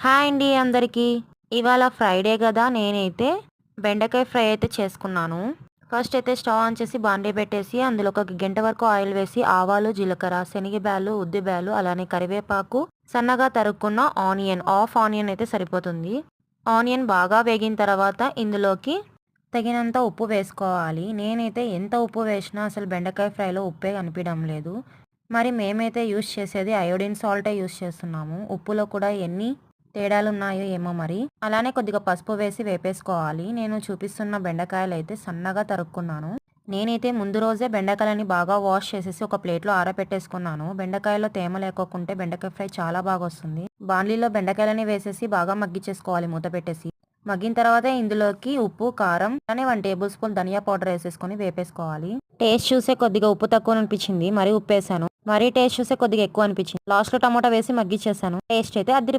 Hi అండి అందరికీ. ఇవాళ ఫ్రైడే గదా! నేనైతే బెండకాయ ఫ్రై అయితే చేసుకున్నాను. ఫస్ట్ అయితే స్టవ్ ఆన్ చేసి బాండీ పెట్టేసి అందులో ఒక గంట వరకు ఆయిల్ వేసి ఆవాలు, జీలకర్ర, శనగబ్యాళ్ళు, ఉద్దిబ్యాళ్ళు, అలానే కరివేపాకు, సన్నగా తరుక్కున్న హాఫ్ ఆనియన్ అయితే సరిపోతుంది. ఆనియన్ బాగా వేగిన తర్వాత ఇందులోకి తగినంత ఉప్పు వేసుకోవాలి. నేనైతే ఎంత ఉప్పు వేసినా అసలు బెండకాయ ఫ్రైలో ఉప్పే కనిపియడం లేదు. మరి మేమైతే యూజ్ చేసేది అయోడిన్ సాల్టే యూజ్ చేస్తున్నాము. ఉప్పులో కూడా ఎన్ని తేడాలున్నాయో ఏమో మరి. అలానే కొద్దిగా పసుపు వేసి వేపేసుకోవాలి. నేను చూపిస్తున్న బెండకాయలైతే సన్నగా తరుక్కున్నాను. నేనైతే ముందు రోజే బెండకాయలని బాగా వాష్ చేసేసి ఒక ప్లేట్‌లో ఆరబెట్టేసుకున్నాను. బెండకాయలో తేమ లేకోకుంటే బెండకాయ ఫ్రై చాలా బాగొస్తుంది. బాండ్లీలో బెండకాయలని వేసేసి బాగా మగ్గిచ్చేసుకోవాలి మూత పెట్టేసి. మగ్గిన తర్వాత ఇందులోకి ఉప్పు, కారం, అలానే 1 టేబుల్ స్పూన్ ధనియా పౌడర్ వేసేసుకొని వేపేసుకోవాలి. టేస్ట్ చూసే కొద్దిగా ఉప్పు తక్కువ అనిపించింది. మరి ఉప్పేసాను. మరీ టేస్ట్ చూస్తే కొద్దిగా ఎక్కువ అనిపించింది. లాస్ట్‌లో టమాటా వేసి మగ్గిచ్చేసాను. టేస్ట్ అయితే అదిరిపోయింది.